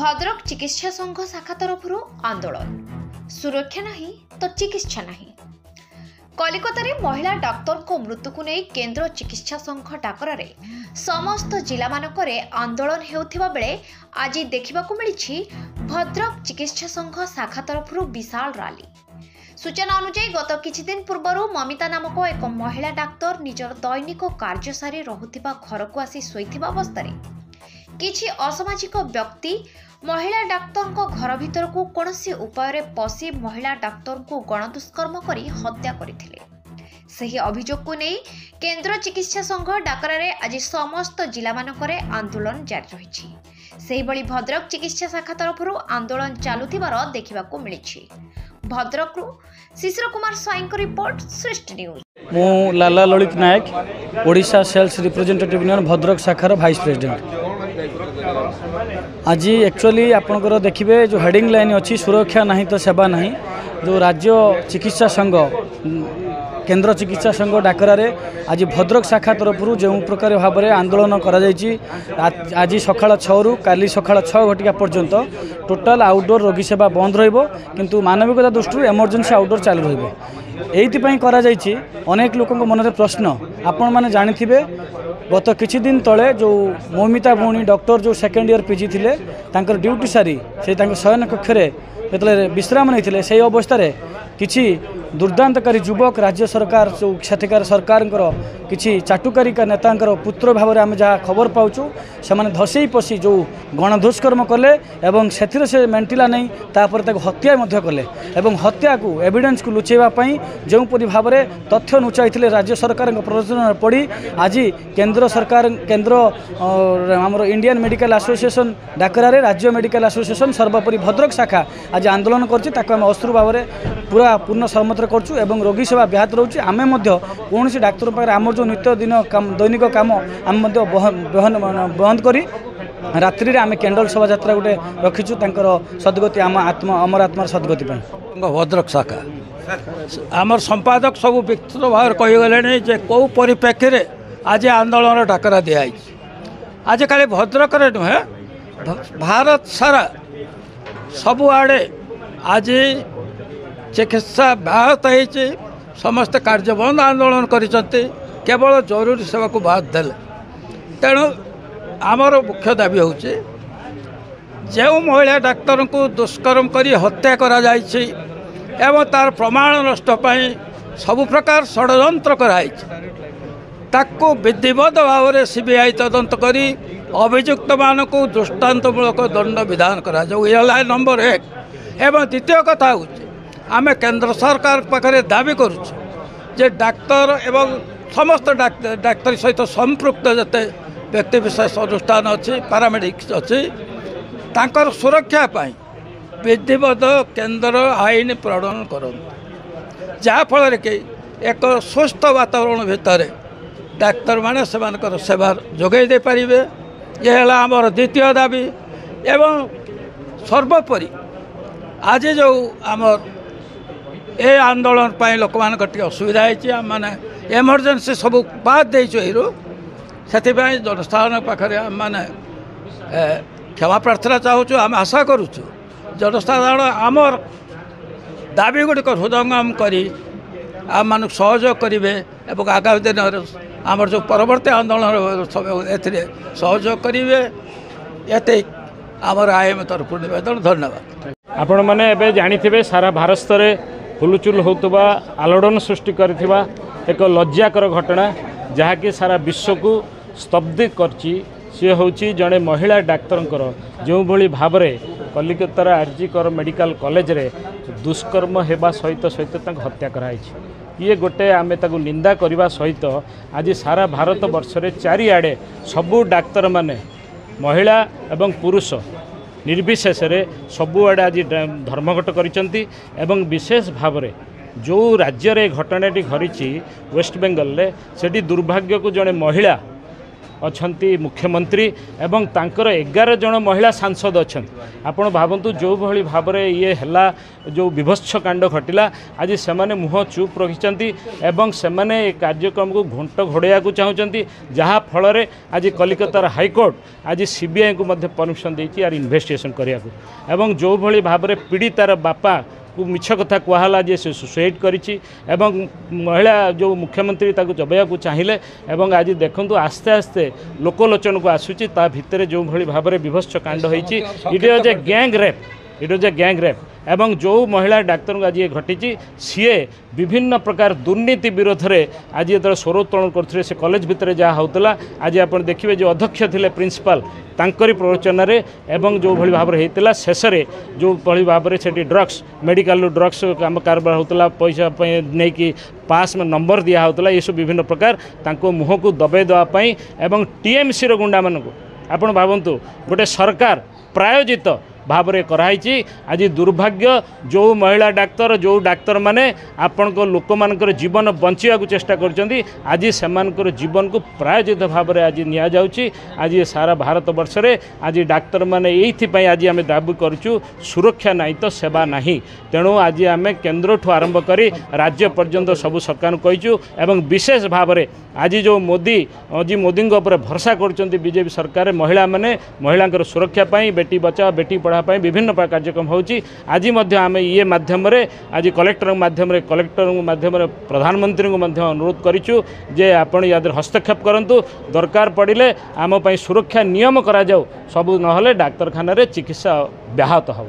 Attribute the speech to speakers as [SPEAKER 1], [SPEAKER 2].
[SPEAKER 1] भद्रक चिकित्सा संघ शाखा तरफ आंदोलन सुरक्षा नहीं तो चिकित्सा नहीं। कलिकतारे महिला डाक्तर को मृत्यु को नहीं केंद्र चिकित्सा संघ डाकरारे समस्त जिला मानकरे आंदोलन हेउथिबा बेले आज देखा मिली भद्रक चिकित्सा संघ शाखा तरफ विशाल रैली। सूचना अनुसार गत किछि दिन पूर्व ममिता नामक एक महिला डाक्तर निजर दैनिक कार्य सारी रहुथिबा घर को आसी शोइथिबा अवस्था किछि असामाजिक व्यक्ति महिला डाक्तर को घर भीतर को कौनसी उपाय पशि महिला डाक्तर को गणदुष्कर्म करी हत्या करथिले। सही अभियोग को नहीं केंद्र चिकित्सा संघ डाकरारे आज समस्त जिला मानकरे आंदोलन जारी रही। सेही बळी भद्रक चिकित्सा शाखा तरफ आंदोलन चालुथिबार देखिबाकू मिलिछि। भद्रक शिशिर कुमार स्वाईं को रिपोर्ट सृष्टि न्यूज।
[SPEAKER 2] मु Lala Lalit Nayak Odisha sales representative union Bhadrak शाखार भाइस प्रेसिडेंट। आज एक्चुअली आपनकर देखिए जो हेडिंग लाइन अच्छी सुरक्षा नहीं तो सेवा नहीं, जो राज्य चिकित्सा संघ केंद्र चिकित्सा संघ डाकरारे आज भद्रक शाखा तरफ जो प्रकार भाव में आंदोलन कर आज सकाल 6 रु काली सकाल 6 घटिका पर्यंत टोटाल आउटडोर रोगी सेवा बंद रहिबो, किंतु मानविकता दृष्टि एमरजेंसी आउटडोर चालू रहिबो। एइथिपाई करा जायछि। अनेक लोकंक मनरे प्रश्न आपण माने जानिथिबे गत किछि दिन तले जो ममिता भौणी डॉक्टर जो सेकेंड ईयर पीजी थिले तांकर ड्यूटी सारी से तांकर शयन कक्षरे जेतले विश्राम नैथिले सेही अवस्था रे किछि दुर्दांतकारी युवक राज्य सरकार जो क्षतिकार सरकार किसी चाटुकारिका नेतांकर पुत्र भाव में आम जहाँ खबर पाचु से धसई पशि जो गणदुष्कर्म कले एवं से मेंटिला नहीं तापर हत्या कले एवं हत्या को एविडेंस को लुचेवाई जोपरी भाव में तथ्य लुचाई राज्य सरकार प्ररोचन पड़ी आज केंद्र सरकार केंद्र आम इंडियन मेडिकल एसोसिएशन डाकरारे राज्य मेडिकल एसोसिएशन सर्वोपरि भद्रक शाखा आज आंदोलन कर अश्रु भाव में पूरा पूर्ण सहमत करछु एवं रोगी सेवा ब्याहत रोचे। आम कौन सी डाक्तर पाखे आम जो नित्य दिन दैनिक काम आम बंद करी रात्रि रे आम कैंडल शोभा यात्रा गोटे रखीचु सदगति आम आत्मा अमर आत्मार सदगति
[SPEAKER 3] भद्रक शाखा आमर संपादक सब व्यक्तिगत भाव कहीगले जे कौ परिप्रेक्षी में आज आंदोलन डाकरा दिखाई। आज खाली भद्रक नुहे भारत सारा सबुआड़े आज चिकित्सा ब्याहत होती समस्त कार्य बंद आंदोलन करते केवल जरूरी सेवा को बाद देले। तेणु आमर मुख्य दाबी हूँ जो महिला डाक्तर को दुष्कर्म कर हत्या करा जायछि एवं तार प्रमाण नष्ट सबु प्रकार षड्यंत्र कराई ताको विधिवत भाव में सीबीआई तदंत करी अभियुक्त मान को दृष्टांतमूलक दंड विधान करा जाऊ। यह नंबर 1 एवं द्वितीय कथा हूँ आम केंद्र सरकार पाखे दाबी करुँ जे डाक्तर एवं समस्त डाक्तरी सहित संपृक्त जते व्यक्ति विशेष अनुष्ठान अच्छी पारामेडिक्स अच्छी तांकर सुरक्षा पाई विधिवत केंद्र आईन प्रणयन करते जहाँफल कि एक सुस्थ वातावरण भितर डाक्तर माने सेमानकर सेवा जोगाई दे पारिबे। यह है आमर द्वितीय दाबी एवं सर्वोपरि आज जो आमर ए आंदोलन पाई लोक मान असुविधा है मैंने एमरजेंसी सब बाद देचु से जनसाधारण पाखे आम मैंने क्षमा प्रार्थना चाहूँ। आम आशा करुचु जनसाधारण आमर दाबी गुड़िक हृदयंगम कर आम मान सहयोग करेंगे और आगामी दिन आमर जो परवर्ती आंदोलन ए सहयोग करेंगे ये आमर आईएम तरफ निवेदन। धन्यवाद।
[SPEAKER 4] आपण मैंने एबे जानिथिबे सारा भारत स्तर हुलुचुल होतुबा आलोड़न सृष्टि करथिबा एक लज्जाकर घटना जहाँकि सारा विश्व को स्तब्ध करछि सी होछि जड़े महिला डाक्तरंकर जो भली भाव में कलिकतार आरजीकर मेडिकल कॉलेज रे दुष्कर्म हेबा सहित सहित हत्या कराई। ये गोटे आमे ताकू निंदा करने सहित आज सारा भारत वर्ष रे चारिआडे सबू डाक्तर माने महिला एवं पुरुष निर्विशेष सबुआड़े आज धर्मघट करिसेंती एवं विशेष भाव में जो राज्य रे घटनाटी घरी वेस्ट बेंगल रे सेठी दुर्भाग्य को जड़े महिला अछंती मुख्यमंत्री एवं तांकर 11 जन महिला सांसद अच्छा आपण भावतु जो भली भाव में ये है जो विभत्स कांड घटिला आज से मुह चुप रखिंट एवं से कार्यक्रम को घंट घोड़ाइया चाहते जहाँ फल आज कलिकतार हाईकोर्ट आज सीबीआई को परमिशन देती यार इन्वेस्टिगेशन करने जो भली भाव में पीड़ितार बापा को मिछ कथा कहला जे से सुसाइड करिछि एवं महिला जो मुख्यमंत्री ताको जबैया को चाहिए एवं आज देखंतु आस्ते आस्ते लोकलोचन को आसुछि ता भितर जो भली भाव में विभत्स कांड होइछि it is a gang rape एवं जो महिला डाक्तर को आज ये घटी सी विभिन्न प्रकार दुर्नीति विरोध में आज ये स्वर उत्तोलन करते से कॉलेज भितर जहाँ होता आज आप देखिए जो अध्यक्ष थे प्रिंसिपाल तांकरी प्रवचन एवं जो भली भाव में होता शेष जो भली भाव में से ड्रग्स मेडिकल ड्रग्स काम कारबार होता पैसा नहीं कि पास में नंबर दिया होता ये सब विभिन्न प्रकार मुह को दबाई देवाई एवं टीएमसी गुंडा मान आपण भावतु गोटे सरकार प्रायोजित भाव में कराई आज दुर्भाग्य जो महिला डाक्तर जो डाक्तर माने आपण को लोक मानकर जीवन बंचिया को चेष्टा करछंती आज से जीवन को प्रायोजित भाव में आज निया जाउची आज ये सारा भारत वर्ष रे आज डाक्तर माने एइथिपई आज आम दाबी करूँ सुरक्षा नहीं तो सेवा नहीं तेणु आज आम केन्द्र ठू आरंभ करी राज्य पर्यंत सबू सरकार कहीचु एवं विशेष भाव में आज जो मोदी आज मोदी भरसा कर बीजेपी सरकार महिला माने महिला सुरक्षा पाई बेटी बचाओ बेटी पढ़ा विभिन्न कार्यक्रम होची आज आम ये माध्यम आज कलेक्टर माध्यम प्रधानमंत्री को अनुरोध करूँ जे आपण याद हस्तक्षेप करूँ दरकार पड़े आम सुरक्षा नियम करा जाऊ सबू नहले डाक्तरखाना चिकित्सा व्याहत हो।